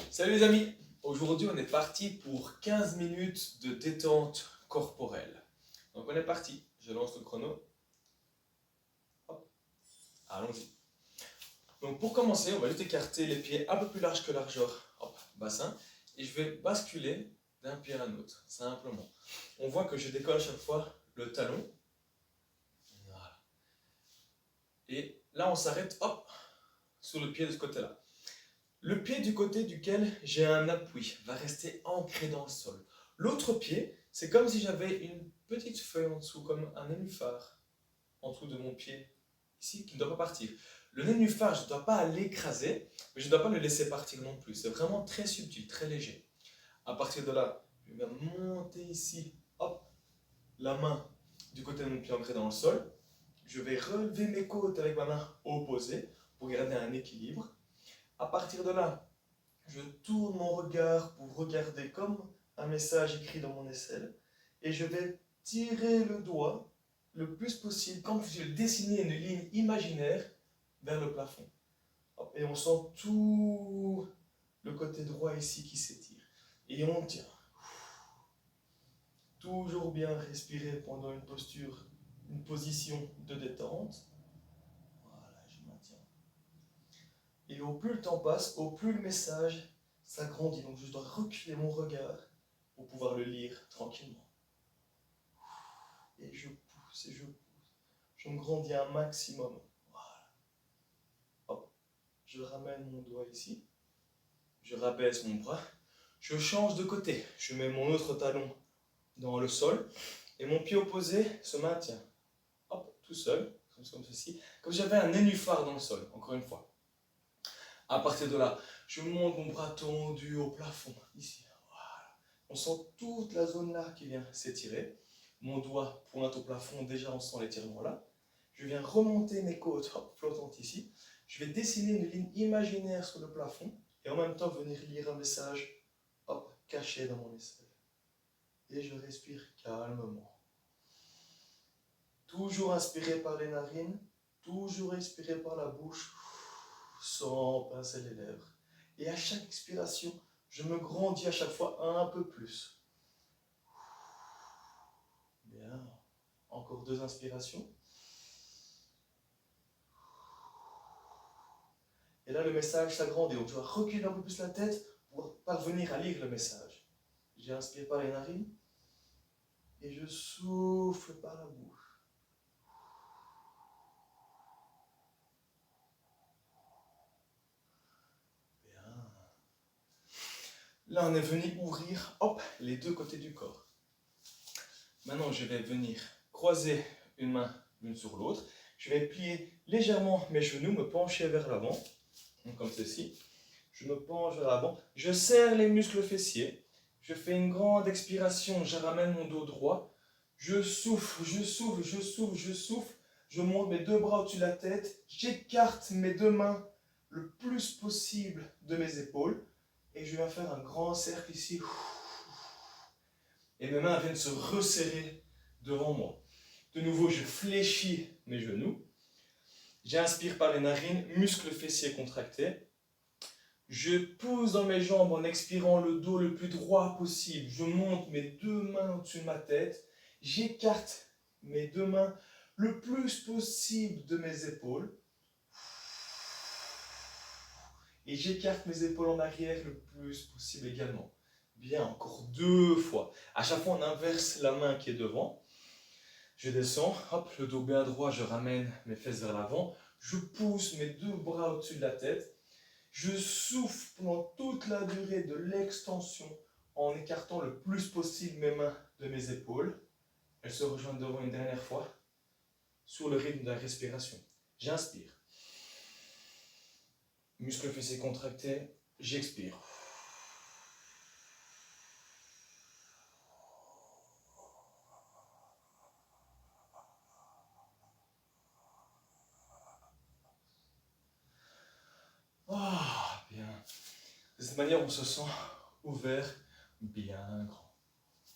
Salut les amis, aujourd'hui on est parti pour 15 minutes de détente corporelle. Donc on est parti, je lance le chrono. Hop, allons-y. Donc pour commencer, on va juste écarter les pieds un peu plus larges que largeur, hop, bassin, et je vais basculer d'un pied à un autre, simplement. On voit que je décolle à chaque fois le talon. Voilà. Et là on s'arrête, hop, sur le pied de ce côté-là. Le pied du côté duquel j'ai un appui va rester ancré dans le sol. L'autre pied, c'est comme si j'avais une petite feuille en dessous, comme un nénuphar en dessous de mon pied, ici, qui ne doit pas partir. Le nénuphar, je ne dois pas l'écraser, mais je ne dois pas le laisser partir non plus. C'est vraiment très subtil, très léger. À partir de là, je vais monter ici, hop, la main du côté de mon pied ancré dans le sol. Je vais relever mes côtes avec ma main opposée pour garder un équilibre. À partir de là, je tourne mon regard pour regarder comme un message écrit dans mon aisselle et je vais tirer le doigt le plus possible, comme si je dessinais une ligne imaginaire vers le plafond. Et on sent tout le côté droit ici qui s'étire. Et on tient. Toujours bien respirer pendant une posture, une position de détente. Voilà, je maintiens. Et au plus le temps passe, au plus le message s'agrandit. Donc je dois reculer mon regard pour pouvoir le lire tranquillement. Et je pousse et je pousse. Je me grandis un maximum. Voilà. Hop. Je ramène mon doigt ici. Je rabaisse mon bras. Je change de côté. Je mets mon autre talon dans le sol. Et mon pied opposé se maintient. Hop, tout seul, comme ceci. Comme si j'avais un nénuphar dans le sol, encore une fois. À partir de là, je monte mon bras tendu au plafond, ici. Voilà. On sent toute la zone là qui vient s'étirer. Mon doigt pointe au plafond, déjà on sent l'étirement là. Je viens remonter mes côtes, hop, flottantes ici. Je vais dessiner une ligne imaginaire sur le plafond et en même temps venir lire un message, hop, caché dans mon aisselle. Et je respire calmement. Toujours inspiré par les narines, toujours expiré par la bouche, sans pincer les lèvres. Et à chaque expiration, je me grandis à chaque fois un peu plus. Bien. Encore 2 inspirations. Et là, le message s'agrandit. Donc, je dois reculer un peu plus la tête pour parvenir à lire le message. J'inspire par les narines et je souffle par la bouche. Bien. Là, on est venu ouvrir, hop, les 2 côtés du corps. Maintenant, je vais venir croiser une main l'une sur l'autre. Je vais plier légèrement mes genoux, me pencher vers l'avant, comme ceci. Je me penche vers l'avant. Je serre les muscles fessiers. Je fais une grande expiration. Je ramène mon dos droit. Je souffle, je souffle, je souffle, je souffle. Je monte mes 2 bras au-dessus de la tête. J'écarte mes 2 mains le plus possible de mes épaules. Et je viens faire un grand cercle ici. Et mes mains viennent se resserrer devant moi. De nouveau, je fléchis mes genoux. J'inspire par les narines, muscles fessiers contractés. Je pousse dans mes jambes en expirant le dos le plus droit possible. Je monte mes 2 mains au-dessus de ma tête. J'écarte mes 2 mains le plus possible de mes épaules. Et j'écarte mes épaules en arrière le plus possible également. Bien, encore 2 fois. À chaque fois, on inverse la main qui est devant. Je descends, hop, le dos bien droit, je ramène mes fesses vers l'avant. Je pousse mes 2 bras au-dessus de la tête. Je souffle pendant toute la durée de l'extension en écartant le plus possible mes mains de mes épaules. Elles se rejoignent devant une dernière fois sur le rythme de la respiration. J'inspire. Muscles fessiers contractés, j'expire. Ah, bien. De cette manière, on se sent ouvert, bien grand.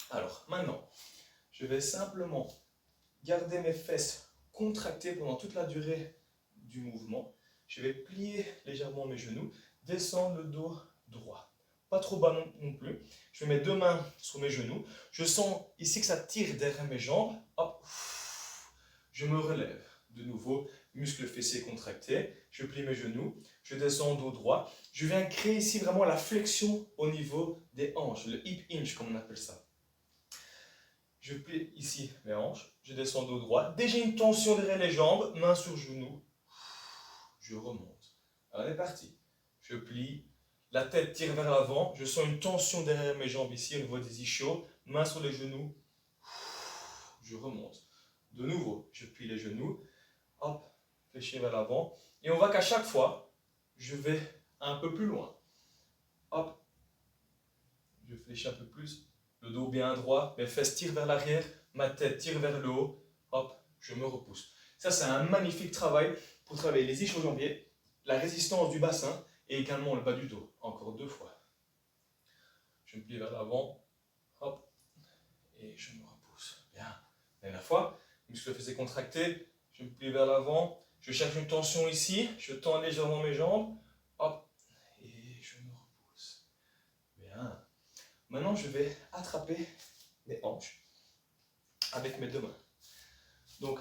Alors, maintenant, je vais simplement garder mes fesses contractées pendant toute la durée du mouvement. Je vais plier légèrement mes genoux, descendre le dos droit. pas trop bas non plus. Je mets mes deux mains sur mes genoux. Je sens ici que ça tire derrière mes jambes. Hop, je me relève. De nouveau, muscles fessiers contractés. Je plie mes genoux. Je descends dos droit. Je viens créer ici vraiment la flexion au niveau des hanches, le hip hinge comme on appelle ça. Je plie ici mes hanches. Je descends dos droit. Dès que j'ai une tension derrière les jambes, main sur genou, je remonte. Alors, on est parti. Je plie. La tête tire vers l'avant. Je sens une tension derrière mes jambes ici au niveau des ischios. Main sur les genoux. Je remonte. De nouveau, je plie les genoux. Hop, fléchir vers l'avant. Et on voit qu'à chaque fois, je vais un peu plus loin. Hop. Je fléchis un peu plus. Le dos bien droit. Mes fesses tirent vers l'arrière. Ma tête tire vers le haut. Hop, je me repousse. Ça, c'est un magnifique travail pour travailler les ischio-jambiers, la résistance du bassin et également le bas du dos. Encore 2 fois. Je me plie vers l'avant, hop, et je me repousse. Bien. Dernière fois, muscles fessiers contractés, je me plie vers l'avant, je cherche une tension ici, je tends légèrement mes jambes, hop, et je me repousse. Bien. Maintenant, je vais attraper mes hanches avec mes 2 mains. Donc,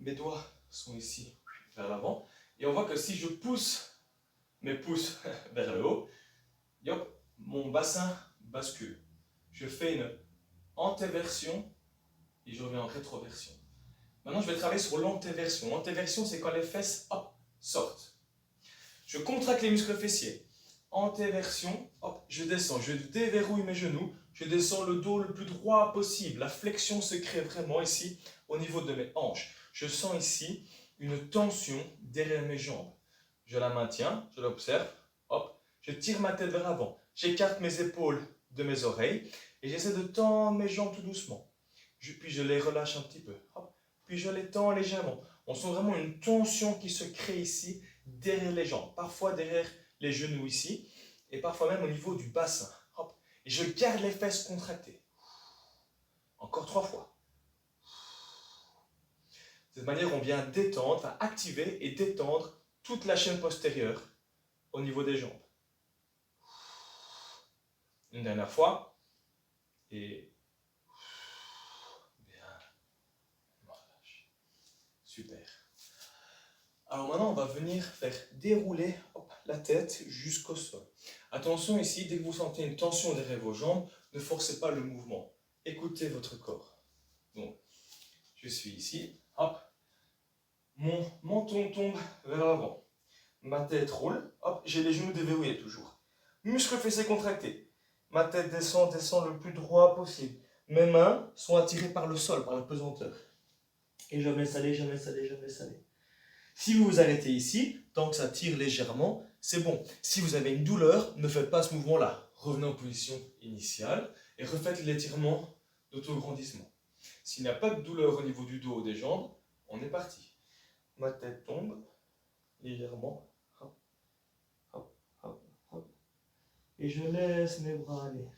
mes doigts sont ici vers l'avant, et on voit que si je pousse mes pouces vers le haut, hop, mon bassin bascule. Je fais une antéversion et je reviens en rétroversion. Maintenant, je vais travailler sur l'antéversion. L'antéversion, c'est quand les fesses hop, sortent. Je contracte les muscles fessiers. Antéversion, hop, je descends. Je déverrouille mes genoux. Je descends le dos le plus droit possible. La flexion se crée vraiment ici au niveau de mes hanches. Je sens ici une tension derrière mes jambes. Je la maintiens, je l'observe. Hop, je tire ma tête vers l'avant. J'écarte mes épaules de mes oreilles et j'essaie de tendre mes jambes tout doucement. Puis je les relâche un petit peu. Hop. Puis je les tends légèrement. On sent vraiment une tension qui se crée ici derrière les jambes, parfois derrière les genoux ici et parfois même au niveau du bassin. Hop. Et je garde les fesses contractées. Encore 3 fois. De cette manière, on vient détendre, enfin activer et détendre toute la chaîne postérieure au niveau des jambes. Une dernière fois. Et bien. On relâche. Super. Alors maintenant, on va venir faire dérouler hop, la tête jusqu'au sol. Attention ici, dès que vous sentez une tension derrière vos jambes, ne forcez pas le mouvement. Écoutez votre corps. Donc, je suis ici. Hop. Mon menton tombe vers l'avant. Ma tête roule. Hop, j'ai les genoux déverrouillés toujours. Muscles fessiers contractés. Ma tête descend le plus droit possible. Mes mains sont attirées par le sol, par la pesanteur. Et jamais salé, jamais salé, jamais salé. Si vous vous arrêtez ici, tant que ça tire légèrement, c'est bon. Si vous avez une douleur, ne faites pas ce mouvement-là. Revenez en position initiale et refaites l'étirement d'autograndissement. S'il n'y a pas de douleur au niveau du dos ou des jambes, on est parti. Ma tête tombe légèrement. Hop, hop, hop, hop. Et je laisse mes bras aller.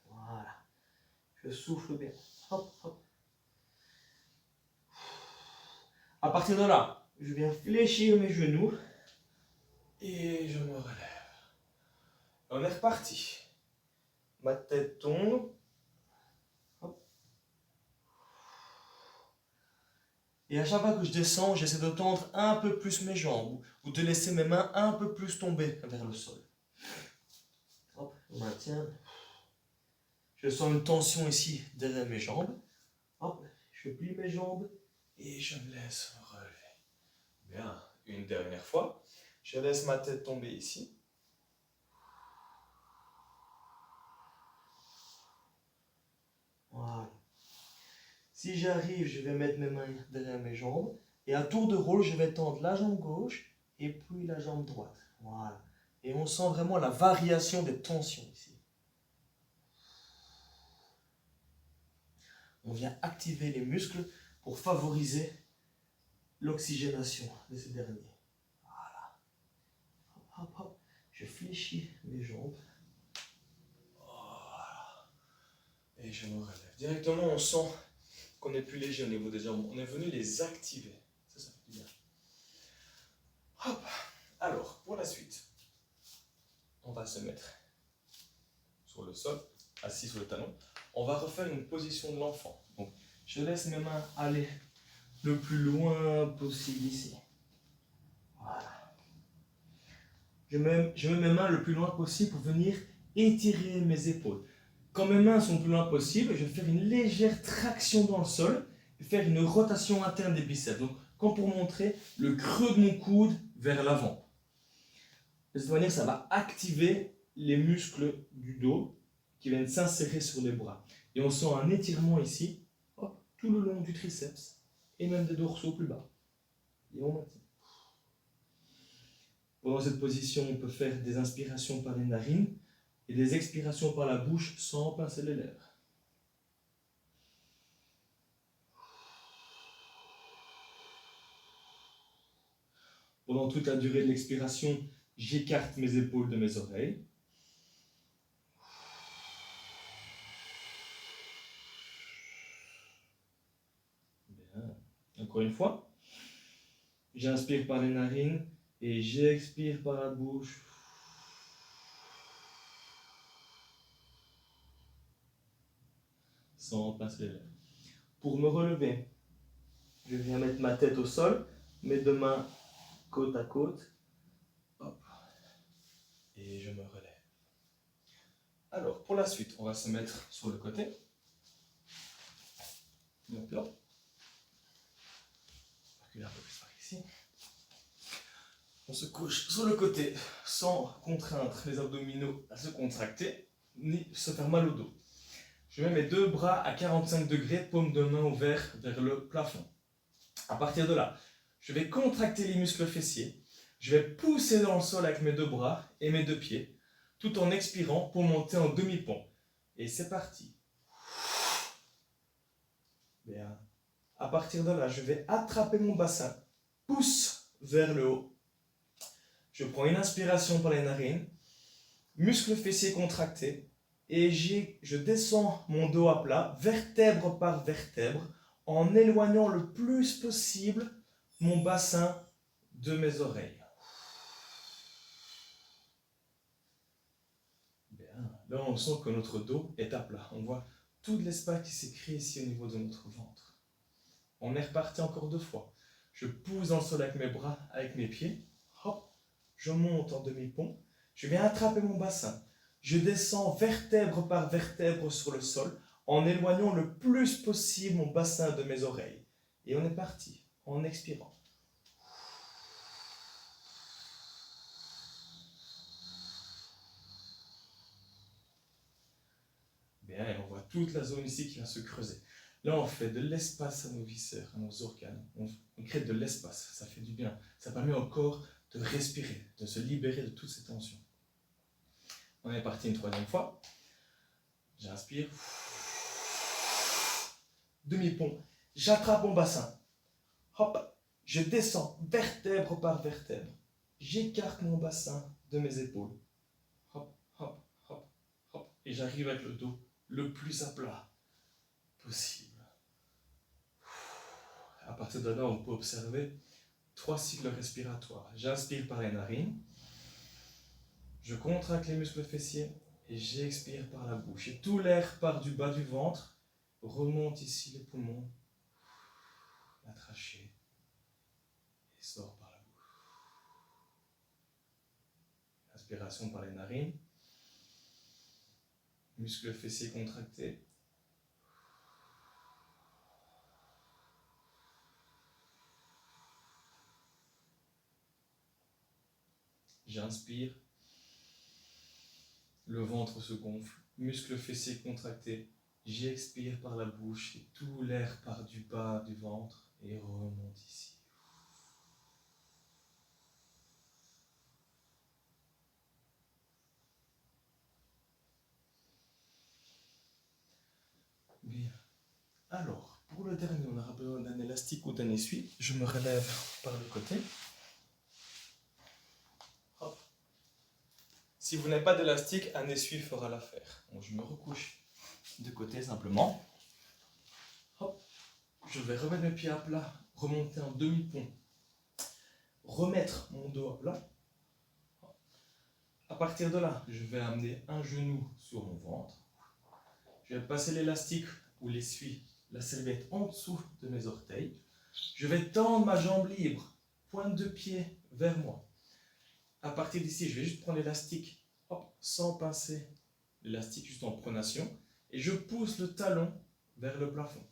Voilà. Je souffle bien. Hop, hop. À partir de là, je viens fléchir mes genoux et je me relève. On est reparti. Ma tête tombe. Hop. Et à chaque fois que je descends, j'essaie de tendre un peu plus mes jambes ou de laisser mes mains un peu plus tomber vers le sol. Hop, on maintient. Je sens une tension ici derrière mes jambes. Hop, je plie mes jambes et je me laisse relever. Bien, une dernière fois. Je laisse ma tête tomber ici. Voilà. Si j'arrive, je vais mettre mes mains derrière mes jambes. Et à tour de rôle, je vais tendre la jambe gauche et puis la jambe droite. Voilà. Et on sent vraiment la variation des tensions ici. On vient activer les muscles pour favoriser l'oxygénation de ces derniers. Voilà. Hop, hop, hop. Je fléchis mes jambes. Voilà. Et je me relève. Directement, on sent qu'on est plus léger au niveau des jambes. On est venu les activer. Ça fait du bien. Hop. Alors, pour la suite, on va se mettre sur le sol, assis sur le talon. On va refaire une position de l'enfant. Donc, je laisse mes mains aller le plus loin possible ici. Voilà. Je mets mes mains le plus loin possible pour venir étirer mes épaules. Quand mes mains sont le plus loin possible, je vais faire une légère traction dans le sol et faire une rotation interne des biceps. Donc, comme pour montrer le creux de mon coude vers l'avant. De cette manière, ça va activer les muscles du dos qui viennent s'insérer sur les bras. Et on sent un étirement ici, hop, tout le long du triceps et même des dorsaux plus bas. Et on maintient. Pendant cette position, on peut faire des inspirations par les narines et des expirations par la bouche sans pincer les lèvres. Pendant toute la durée de l'expiration, j'écarte mes épaules de mes oreilles. Bien. Encore une fois. J'inspire par les narines et j'expire par la bouche. Sans pincer les lèvres. Pour me relever, je viens mettre ma tête au sol, mes deux mains côte à côte. Hop. Et je me relève. Alors, pour la suite, on va se mettre sur le côté. Donc là. Reculer un peu plus par ici. On se couche sur le côté sans contraindre les abdominaux à se contracter ni se faire mal au dos. Je mets mes deux bras à 45 degrés, paume de main ouverte vers le plafond. À partir de là, je vais contracter les muscles fessiers. Je vais pousser dans le sol avec mes deux bras et mes deux pieds, tout en expirant pour monter en demi-pont. Et c'est parti. Bien. À partir de là, je vais attraper mon bassin, pousse vers le haut. Je prends une inspiration par les narines, muscles fessiers contractés, et je descends mon dos à plat, vertèbre par vertèbre, en éloignant le plus possible mon bassin de mes oreilles. Bien. Là, on sent que notre dos est à plat. On voit tout l'espace qui s'est créé ici au niveau de notre ventre. On est reparti encore 2 fois. Je pousse dans le sol avec mes bras, avec mes pieds. Hop, je monte en demi-pont. Je viens attraper mon bassin. Je descends vertèbre par vertèbre sur le sol en éloignant le plus possible mon bassin de mes oreilles. Et on est parti en expirant. Bien, et on voit toute la zone ici qui vient se creuser. Là, on fait de l'espace à nos viscères, à nos organes. On crée de l'espace, ça fait du bien. Ça permet au corps de respirer, de se libérer de toutes ces tensions. On est parti une 3e fois. J'inspire. Demi-pont. J'attrape mon bassin. Hop, je descends vertèbre par vertèbre. J'écarte mon bassin de mes épaules. Hop, hop, hop, hop. Et j'arrive avec le dos le plus à plat possible. À partir de là, on peut observer 3 cycles respiratoires. J'inspire par les narines. Je contracte les muscles fessiers et j'expire par la bouche. Et tout l'air part du bas du ventre, remonte ici les poumons, la trachée et sort par la bouche. Inspiration par les narines. Muscles fessiers contractés. J'inspire. Le ventre se gonfle, muscles fessiers contractés. J'expire par la bouche et tout l'air part du bas du ventre et remonte ici. Bien. Alors, pour le dernier, on aura besoin d'un élastique ou d'un essuie. Je me relève par le côté. Hop. Si vous n'avez pas d'élastique, un essuie fera l'affaire. Donc, je me recouche de côté simplement. Hop. Je vais remettre mes pieds à plat, remonter en demi-pont, remettre mon dos à plat. À partir de là, je vais amener un genou sur mon ventre. Je vais passer l'élastique ou l'essuie, la serviette en dessous de mes orteils. Je vais tendre ma jambe libre, pointe de pied vers moi. À partir d'ici, je vais juste prendre l'élastique, sans pincer l'élastique, juste en pronation, et je pousse le talon vers le plafond.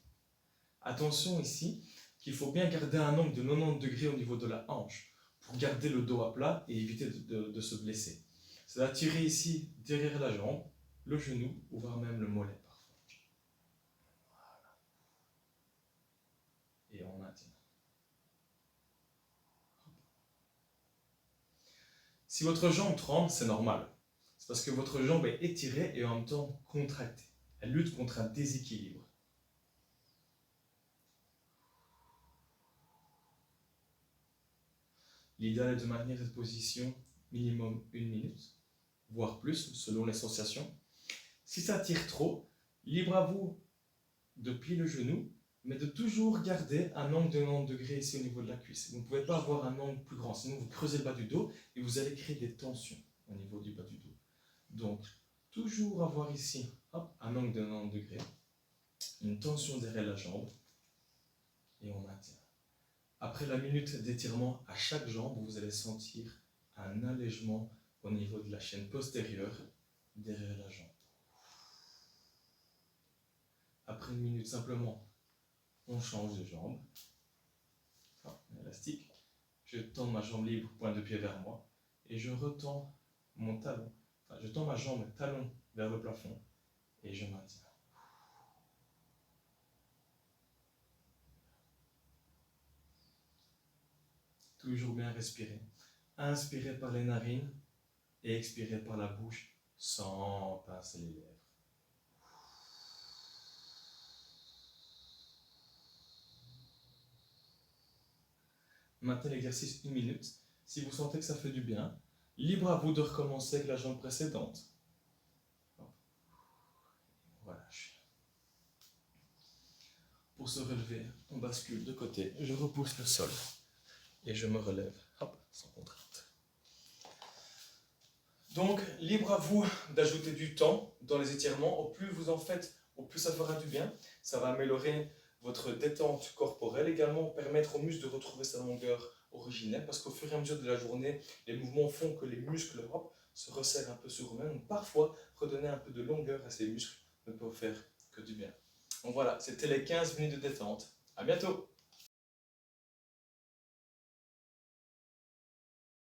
Attention ici, qu'il faut bien garder un angle de 90 degrés au niveau de la hanche, pour garder le dos à plat et éviter de se blesser. C'est d'attirer ici derrière la jambe, le genou, ou voire même le mollet parfois. Voilà. Et on maintient. Si votre jambe tremble, c'est normal. C'est parce que votre jambe est étirée et en même temps contractée. Elle lutte contre un déséquilibre. L'idéal est de maintenir cette position minimum 1 minute, voire plus, selon les sensations. Si ça tire trop, libre à vous de plier le genou, mais de toujours garder un angle de 90 degrés ici au niveau de la cuisse. Vous ne pouvez pas avoir un angle plus grand, sinon vous creusez le bas du dos et vous allez créer des tensions au niveau du bas du dos. Donc, toujours avoir ici un angle de 90 degrés, une tension derrière la jambe, et on maintient. Après la minute d'étirement à chaque jambe, vous allez sentir un allègement au niveau de la chaîne postérieure derrière la jambe. Après une minute simplement, on change de jambe. Élastique. Je tends ma jambe libre, pointe de pied vers moi, et je retends mon talon. Je tends ma jambe talon vers le plafond, et je maintiens. Toujours bien respirer. Inspirez par les narines et expirez par la bouche sans pincer les lèvres. Maintenez l'exercice 1 minute. Si vous sentez que ça fait du bien, libre à vous de recommencer avec la jambe précédente. Relâche. Pour se relever, on bascule de côté. Je repousse le sol et je me relève, sans contrainte. Donc, libre à vous d'ajouter du temps dans les étirements. Au plus vous en faites, au plus ça fera du bien. Ça va améliorer votre détente corporelle, également permettre aux muscles de retrouver sa longueur originelle, parce qu'au fur et à mesure de la journée, les mouvements font que les muscles se resserrent un peu sur eux-mêmes. Donc parfois, redonner un peu de longueur à ces muscles ne peut faire que du bien. Donc voilà, c'était les 15 minutes de détente. À bientôt!